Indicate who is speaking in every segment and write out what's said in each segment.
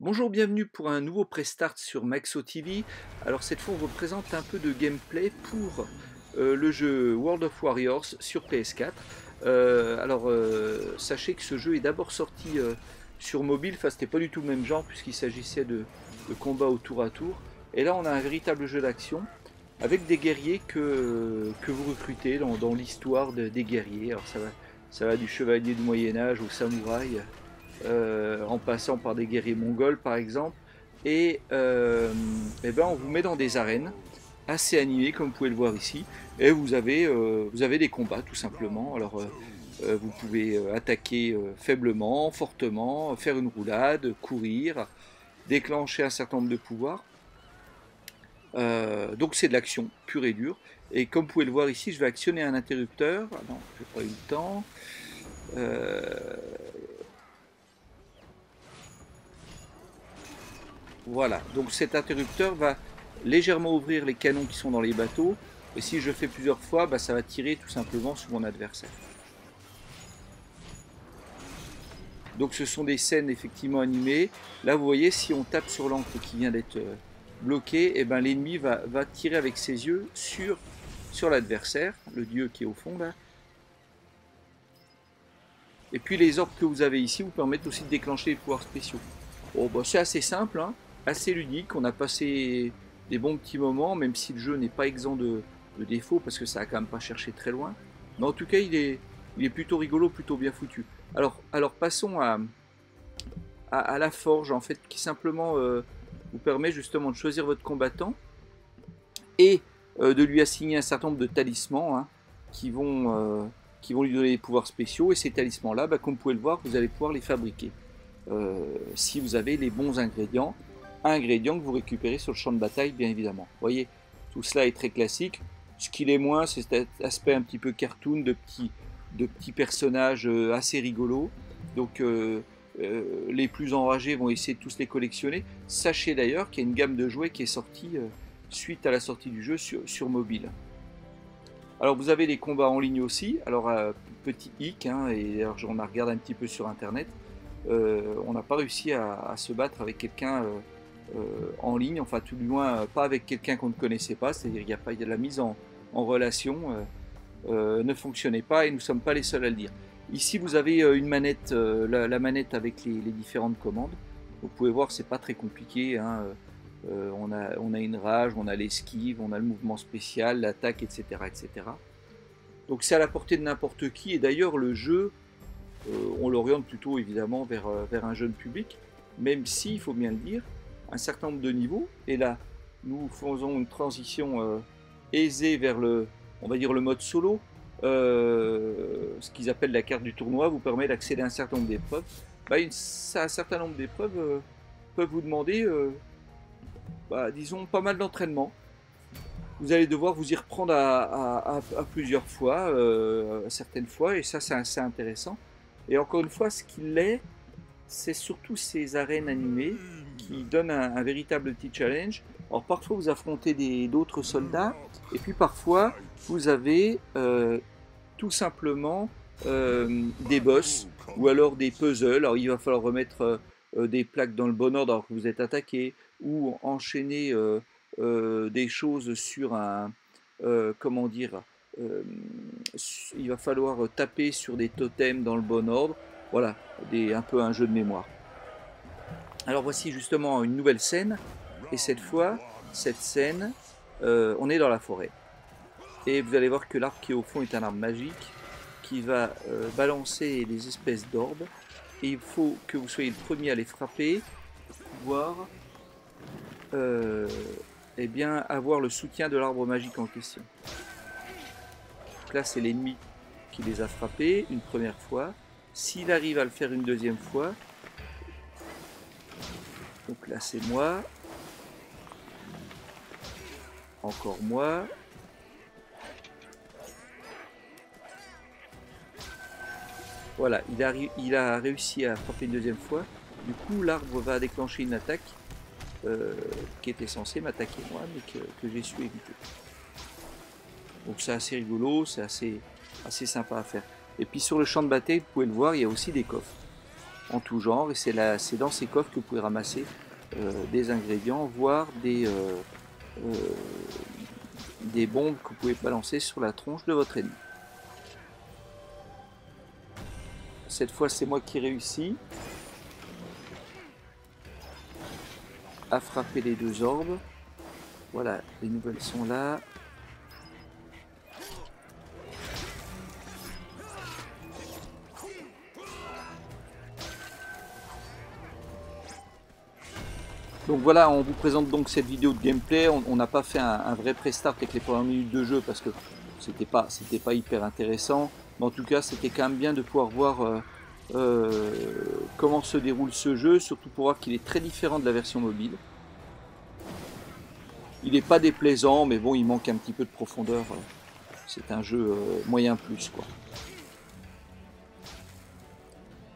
Speaker 1: Bonjour, bienvenue pour un nouveau Prestart sur Maxo TV. Alors cette fois on vous présente un peu de gameplay pour le jeu World of Warriors sur PS4. Sachez que ce jeu est d'abord sorti sur mobile, enfin c'était pas du tout le même genre puisqu'il s'agissait de combats au tour à tour. Et là on a un véritable jeu d'action avec des guerriers que vous recrutez dans l'histoire des guerriers. Alors ça va du chevalier du Moyen-Âge au samouraï en passant par des guerriers mongols par exemple. Et on vous met dans des arènes assez animées comme vous pouvez le voir ici. Et vous avez des combats tout simplement. Vous pouvez attaquer faiblement, fortement, faire une roulade, courir, déclencher un certain nombre de pouvoirs. Donc c'est de l'action pure et dure. Et comme vous pouvez le voir ici, je vais actionner un interrupteur. Ah non, je n'ai pas eu le temps. Euh, Voilà, donc cet interrupteur va légèrement ouvrir les canons qui sont dans les bateaux, et si je fais plusieurs fois, ça va tirer tout simplement sur mon adversaire. Donc ce sont des scènes effectivement animées. Là vous voyez, si on tape sur l'encre qui vient d'être bloquée, et l'ennemi va tirer avec ses yeux sur l'adversaire, le dieu qui est au fond là. Et puis les orbes que vous avez ici vous permettent aussi de déclencher les pouvoirs spéciaux. Bon, c'est assez simple, hein, assez ludique. On a passé des bons petits moments, même si le jeu n'est pas exempt de défauts, parce que ça a quand même pas cherché très loin. Mais en tout cas, il est plutôt rigolo, plutôt bien foutu. Alors passons à la forge, en fait, qui simplement vous permet justement de choisir votre combattant et de lui assigner un certain nombre de talismans hein, qui vont lui donner des pouvoirs spéciaux. Et ces talismans-là, comme vous pouvez le voir, vous allez pouvoir les fabriquer. Si vous avez les bons ingrédients que vous récupérez sur le champ de bataille bien évidemment. Vous voyez, tout cela est très classique. Ce qu'il est moins, c'est cet aspect un petit peu cartoon de petits personnages assez rigolos. Donc les plus enragés vont essayer de tous les collectionner. Sachez d'ailleurs qu'il y a une gamme de jouets qui est sortie suite à la sortie du jeu sur mobile. Alors vous avez les combats en ligne aussi. Alors petit hic, hein, et alors on a regardé un petit peu sur internet. On n'a pas réussi à se battre avec quelqu'un en ligne, enfin tout du moins pas avec quelqu'un qu'on ne connaissait pas, c'est-à-dire qu'il y a la mise en relation ne fonctionnait pas et nous ne sommes pas les seuls à le dire. Ici vous avez une manette, la manette avec les différentes commandes. Vous pouvez voir c'est pas très compliqué, hein. On a une rage, on a l'esquive, on a le mouvement spécial, l'attaque, etc., etc. Donc c'est à la portée de n'importe qui et d'ailleurs le jeu on l'oriente plutôt évidemment vers un jeune public, même si, il faut bien le dire, un certain nombre de niveaux, et là nous faisons une transition aisée vers on va dire le mode solo, ce qu'ils appellent la carte du tournoi vous permet d'accéder à un certain nombre d'épreuves. Un certain nombre d'épreuves peuvent vous demander, disons, pas mal d'entraînement. Vous allez devoir vous y reprendre à plusieurs fois, certaines fois, et ça c'est assez intéressant. Et encore une fois, ce qu'il est, c'est surtout ces arènes animées qui donnent un véritable petit challenge. Alors parfois vous affrontez d'autres soldats, et puis parfois vous avez tout simplement des boss, ou alors des puzzles. Alors il va falloir remettre des plaques dans le bon ordre alors que vous êtes attaqué, ou enchaîner des choses sur comment dire, euh, il va falloir taper sur des totems dans le bon ordre. Voilà, un peu un jeu de mémoire. Alors voici justement une nouvelle scène, et cette fois, cette scène, on est dans la forêt. Et vous allez voir que l'arbre qui est au fond est un arbre magique qui va balancer des espèces d'orbes. Et il faut que vous soyez le premier à les frapper pour pouvoir avoir le soutien de l'arbre magique en question. Donc là, c'est l'ennemi qui les a frappés une première fois. S'il arrive à le faire une deuxième fois, donc là c'est moi, encore moi. Voilà, il a réussi à frapper une deuxième fois. Du coup, l'arbre va déclencher une attaque qui était censée m'attaquer moi, mais que j'ai su éviter. Donc c'est assez rigolo, c'est assez sympa à faire. Et puis sur le champ de bataille, vous pouvez le voir, il y a aussi des coffres. en tout genre. Et c'est dans ces coffres que vous pouvez ramasser des ingrédients, voire des bombes que vous pouvez balancer sur la tronche de votre ennemi. Cette fois, c'est moi qui réussis à frapper les deux orbes. Voilà, les nouvelles sont là. Donc voilà, on vous présente donc cette vidéo de gameplay. On n'a pas fait un vrai pré-start avec les premières minutes de jeu parce que c'était pas hyper intéressant. Mais en tout cas, c'était quand même bien de pouvoir voir comment se déroule ce jeu, surtout pour voir qu'il est très différent de la version mobile. Il n'est pas déplaisant, mais bon, il manque un petit peu de profondeur. C'est un jeu moyen plus, quoi.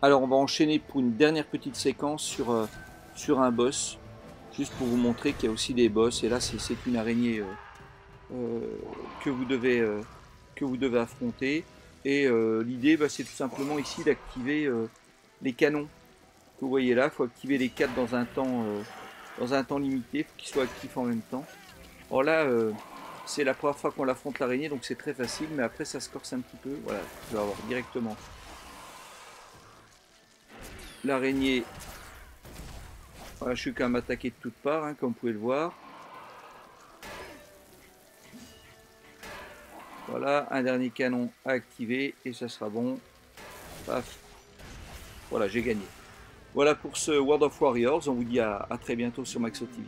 Speaker 1: Alors, on va enchaîner pour une dernière petite séquence sur un boss. Juste pour vous montrer qu'il y a aussi des boss. Et là, c'est une araignée que vous devez affronter. Et l'idée, c'est tout simplement ici d'activer les canons. Que vous voyez là, il faut activer les 4 dans un temps limité. Il faut qu'ils soient actifs en même temps. Alors là, c'est la première fois qu'on affronte l'araignée, donc c'est très facile. Mais après, ça se corse un petit peu. Voilà, je vais avoir directement l'araignée. Voilà, je suis quand même attaqué de toutes parts, hein, comme vous pouvez le voir. Voilà, un dernier canon à activer et ça sera bon. Paf. Voilà, j'ai gagné. Voilà pour ce World of Warriors. On vous dit à très bientôt sur Maxo TV.